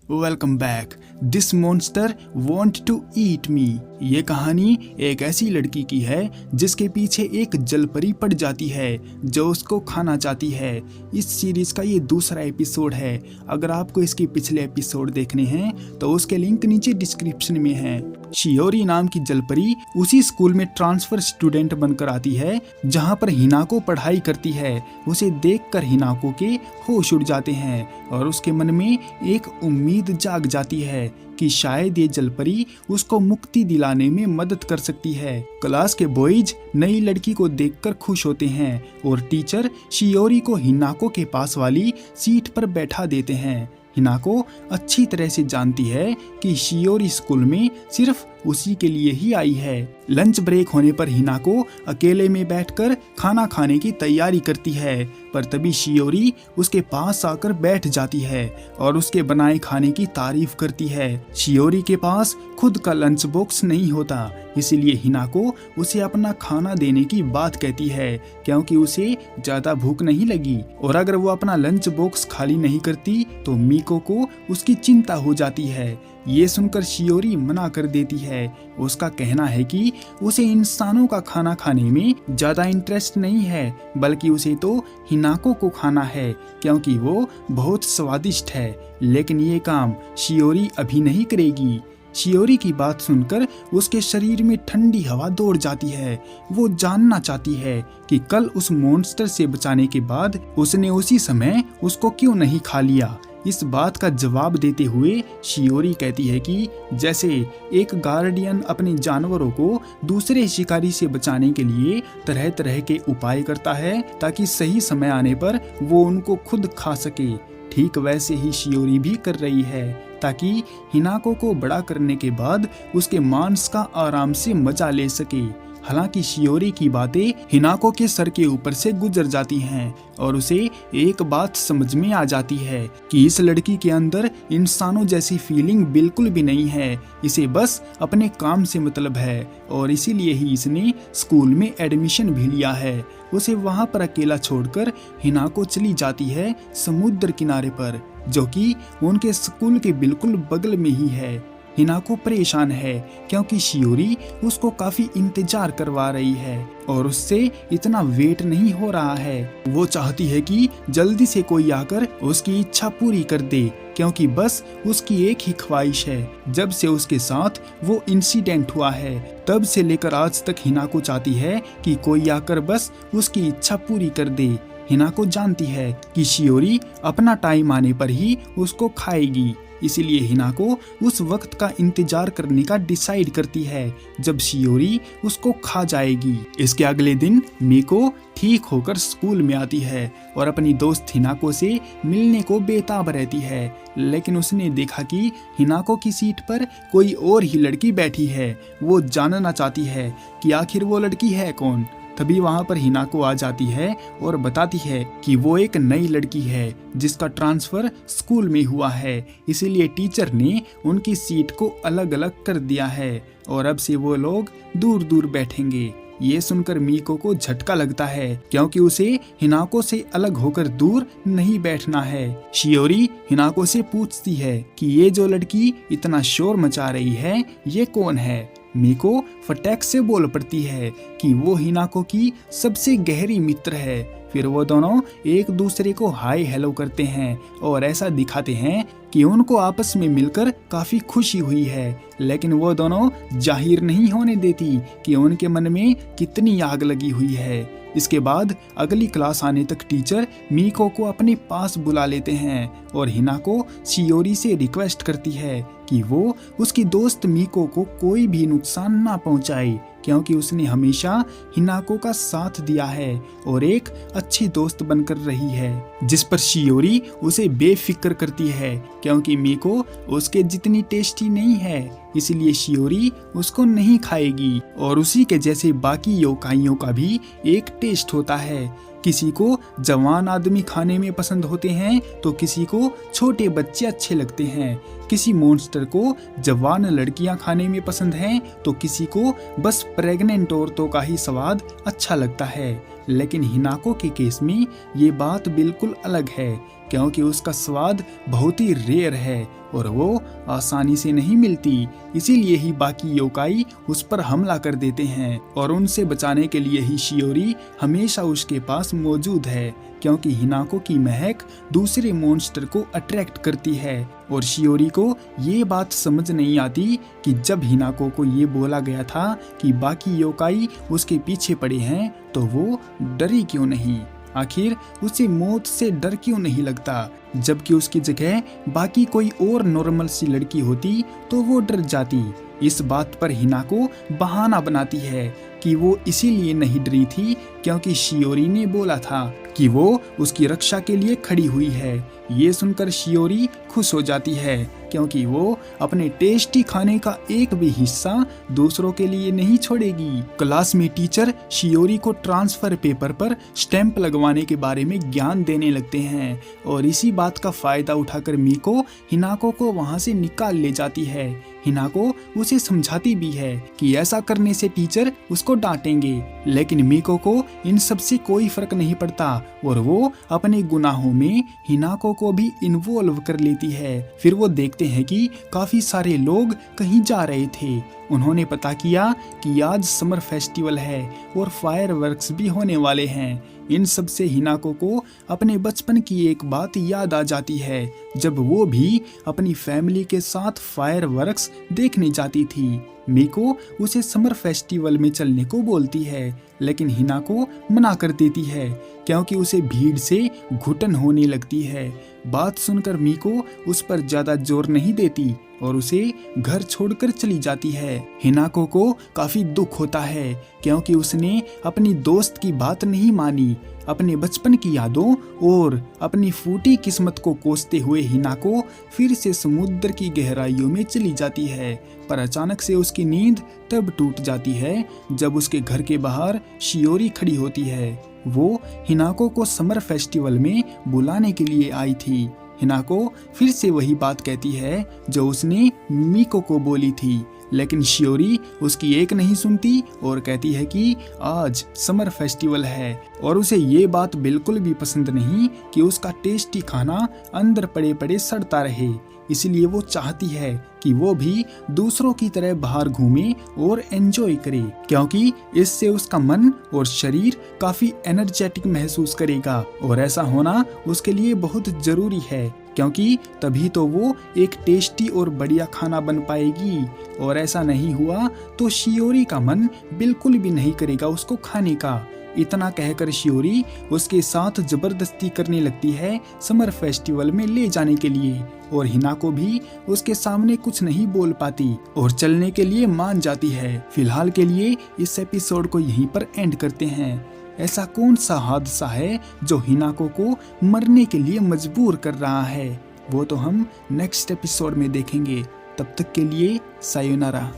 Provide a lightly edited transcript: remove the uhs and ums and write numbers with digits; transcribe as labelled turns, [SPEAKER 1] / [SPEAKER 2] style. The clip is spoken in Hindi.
[SPEAKER 1] Welcome back. This monster want to eat me. ये कहानी एक ऐसी लड़की की है जिसके पीछे एक जलपरी पड़ जाती है जो उसको खाना चाहती है। इस सीरीज का ये दूसरा एपिसोड है। अगर आपको इसके पिछले एपिसोड देखने हैं तो उसके लिंक नीचे डिस्क्रिप्शन में है। शियोरी नाम की जलपरी उसी स्कूल में ट्रांसफर स्टूडेंट बनकर आती है जहाँ पर हिनाको पढ़ाई करती है। उसे देखकर हिनाको के होश उड़ जाते हैं और उसके मन में एक उम्मीद जाग जाती है कि शायद ये जलपरी उसको मुक्ति दिलाने में मदद कर सकती है। क्लास के बॉयज नई लड़की को देखकर खुश होते हैं और टीचर शियोरी को हिनाको के पास वाली सीट पर बैठा देते हैं। हिनाको अच्छी तरह से जानती है कि शियोरी स्कूल में सिर्फ उसी के लिए ही आई है। लंच ब्रेक होने पर हिनाको अकेले में बैठकर खाना खाने की तैयारी करती है, पर तभी शियोरी उसके पास आकर बैठ जाती है और उसके बनाए खाने की तारीफ करती है। शियोरी के पास खुद का लंच बॉक्स नहीं होता, इसीलिए हिनाको उसे अपना खाना देने की बात कहती है क्योंकि उसे ज्यादा भूख नहीं लगी। और अगर वो अपना लंच बॉक्स खाली नहीं करती तो मीको को उसकी चिंता हो जाती है। ये सुनकर शियोरी मना कर देती है। उसका कहना है कि उसे इंसानों का खाना खाने में ज्यादा इंटरेस्ट नहीं है, बल्कि उसे तो हिनाको को खाना है क्योंकि वो बहुत स्वादिष्ट है। लेकिन ये काम शियोरी अभी नहीं करेगी। शियोरी की बात सुनकर उसके शरीर में ठंडी हवा दौड़ जाती है। वो जानना चाहती है कि कल उस मॉन्स्टर से बचाने के बाद उसने उसी समय उसको क्यों नहीं खा लिया। इस बात का जवाब देते हुए शियोरी कहती है कि जैसे एक गार्डियन अपने जानवरों को दूसरे शिकारी से बचाने के लिए तरह तरह के उपाय करता है ताकि सही समय आने पर वो उनको खुद खा सके, ठीक वैसे ही शियोरी भी कर रही है ताकि हिनाको को बड़ा करने के बाद उसके मांस का आराम से मजा ले सके। हालांकि शियोरी की बातें हिनाको के सर के ऊपर से गुजर जाती हैं और उसे एक बात समझ में आ जाती है कि इस लड़की के अंदर इंसानों जैसी फीलिंग बिल्कुल भी नहीं है। इसे बस अपने काम से मतलब है और इसीलिए ही इसने स्कूल में एडमिशन भी लिया है। उसे वहां पर अकेला छोड़कर हिनाको चली जाती है समुद्र किनारे पर, जो कि उनके स्कूल के बिल्कुल बगल में ही है। हिनाको परेशान है क्योंकि शियोरी उसको काफी इंतजार करवा रही है और उससे इतना वेट नहीं हो रहा है। वो चाहती है कि जल्दी से कोई आकर उसकी इच्छा पूरी कर दे क्योंकि बस उसकी एक ही ख्वाहिश है। जब से उसके साथ वो इंसिडेंट हुआ है तब से लेकर आज तक हिनाको चाहती है कि कोई आकर बस उसकी इच्छा पूरी कर दे। हिनाको जानती है कि शियोरी अपना टाइम आने पर ही उसको खाएगी, इसीलिए हिनाको उस वक्त का इंतजार करने का डिसाइड करती है जब शियोरी उसको खा जाएगी। इसके अगले दिन मीको ठीक होकर स्कूल में आती है और अपनी दोस्त हिनाको से मिलने को बेताब रहती है, लेकिन उसने देखा कि हिनाको की सीट पर कोई और ही लड़की बैठी है। वो जानना चाहती है कि आखिर वो लड़की है कौन। तभी वहां पर हिनाको आ जाती है और बताती है कि वो एक नई लड़की है जिसका ट्रांसफर स्कूल में हुआ है, इसीलिए टीचर ने उनकी सीट को अलग अलग कर दिया है और अब से वो लोग दूर दूर बैठेंगे। ये सुनकर मीको को झटका लगता है क्योंकि उसे हिनाको से अलग होकर दूर नहीं बैठना है। शियोरी हिनाको से पूछती है कि ये जो लड़की इतना शोर मचा रही है ये कौन है। मीको फटाक से बोल पड़ती है कि वो हिनाको की सबसे गहरी मित्र है। फिर वो दोनों एक दूसरे को हाय हेलो करते हैं और ऐसा दिखाते हैं कि उनको आपस में मिलकर काफी खुशी हुई है, लेकिन वो दोनों जाहिर नहीं होने देती कि उनके मन में कितनी आग लगी हुई है। इसके बाद अगली क्लास आने तक टीचर मीको को अपने पास बुला लेते हैं और हिनाको शियोरी से रिक्वेस्ट करती है कि वो उसकी दोस्त मीको को कोई भी नुकसान ना पहुंचाए क्योंकि उसने हमेशा हिनाको का साथ दिया है और एक अच्छी दोस्त बनकर रही है, जिस पर शियोरी उसे बेफिक्र करती है क्योंकि मीको उसके जितनी टेस्टी नहीं है, इसलिए शियोरी उसको नहीं खाएगी। और उसी के जैसे बाकी योकाइयों का भी एक टेस्ट होता है। किसी को जवान आदमी खाने में पसंद होते हैं तो किसी को छोटे बच्चे अच्छे लगते हैं। किसी मॉन्स्टर को जवान लड़कियां खाने में पसंद हैं तो किसी को बस प्रेग्नेंट औरतों का ही स्वाद अच्छा लगता है। लेकिन हिनाको के केस में ये बात बिल्कुल अलग है। क्योंकि उसका स्वाद बहुत ही रेयर है और वो आसानी से नहीं मिलती। इसीलिए ही बाकी योकाई उस पर हमला कर देते हैं और उनसे बचाने के लिए ही शियोरी हमेशा उसके पास मौजूद है, क्योंकि हिनाको की महक दूसरे मॉन्स्टर को अट्रैक्ट करती है। और शियोरी को ये बात समझ नहीं आती कि जब हिनाको को ये बोला गया था कि बाकी योकाई उसके पीछे पड़े हैं तो वो डरी क्यों नहीं। आखिर उसे मौत से डर क्यों नहीं लगता, जबकि उसकी जगह बाकी कोई और नॉर्मल सी लड़की होती तो वो डर जाती। इस बात पर हिनाको बहाना बनाती है कि वो इसीलिए नहीं डरी थी क्योंकि शियोरी ने बोला था कि वो उसकी रक्षा के लिए खड़ी हुई है। ये सुनकर शियोरी खुश हो जाती है क्योंकि वो अपने टेस्टी खाने का एक भी हिस्सा दूसरों के लिए नहीं छोड़ेगी। क्लास में टीचर शियोरी को ट्रांसफर पेपर पर स्टैंप लगवाने के बारे में ज्ञान देने लगते हैं और इसी बात का फायदा उठाकर मीको हिनाको को वहां से निकाल ले जाती है। हिनाको उसे समझाती भी है कि ऐसा करने से टीचर उसको डांटेंगे, लेकिन मीको को इन सब से कोई फर्क नहीं पड़ता और वो अपने गुनाहों में हिनाको को भी इन्वॉल्व कर लेती है। फिर वो देखते हैं कि काफी सारे लोग कहीं जा रहे थे। उन्होंने पता किया कि आज समर फेस्टिवल है और फायरवर्क्स भी होने वाले हैं। इन सब से हिनाको को अपने बचपन की एक बात याद आ जाती है, जब वो भी अपनी फैमिली के साथ फायरवर्क्स देखने जाती थी। मीको उसे समर फेस्टिवल में चलने को बोलती है, लेकिन हिनाको मना कर देती है क्योंकि उसे भीड़ से घुटन होने लगती है। बात सुनकर मीको उस पर ज्यादा जोर नहीं देती और उसे घर छोड़कर चली जाती है। हिनाको को काफी दुख होता है क्योंकि उसने अपनी दोस्त की बात नहीं मानी। अपने बचपन की यादों और अपनी फूटी किस्मत को कोसते हुए हिनाको फिर से समुद्र की गहराइयों में चली जाती है, पर अचानक से उसकी नींद तब टूट जाती है जब उसके घर के बाहर शियोरी खड़ी होती है। वो हिनाको को समर फेस्टिवल में बुलाने के लिए आई थी। हिनाको फिर से वही बात कहती है जो उसने मीको को बोली थी, लेकिन शियोरी उसकी एक नहीं सुनती और कहती है कि आज समर फेस्टिवल है और उसे ये बात बिल्कुल भी पसंद नहीं कि उसका टेस्टी खाना अंदर पड़े पड़े सड़ता रहे। इसलिए वो चाहती है कि वो भी दूसरों की तरह बाहर घूमे और एंजॉय करे, क्योंकि इससे उसका मन और शरीर काफी एनर्जेटिक महसूस करेगा और ऐसा होना उसके लिए बहुत जरूरी है, क्योंकि तभी तो वो एक टेस्टी और बढ़िया खाना बन पाएगी। और ऐसा नहीं हुआ तो शियोरी का मन बिल्कुल भी नहीं करेगा उसको खाने का। इतना कहकर शियोरी उसके साथ जबरदस्ती करने लगती है समर फेस्टिवल में ले जाने के लिए, और हिनाको भी उसके सामने कुछ नहीं बोल पाती और चलने के लिए मान जाती है। फिलहाल के लिए इस एपिसोड को यहीं पर एंड करते हैं। ऐसा कौन सा हादसा है जो हिनाको को मरने के लिए मजबूर कर रहा है, वो तो हम नेक्स्ट एपिसोड में देखेंगे। तब तक के लिए सायोनारा।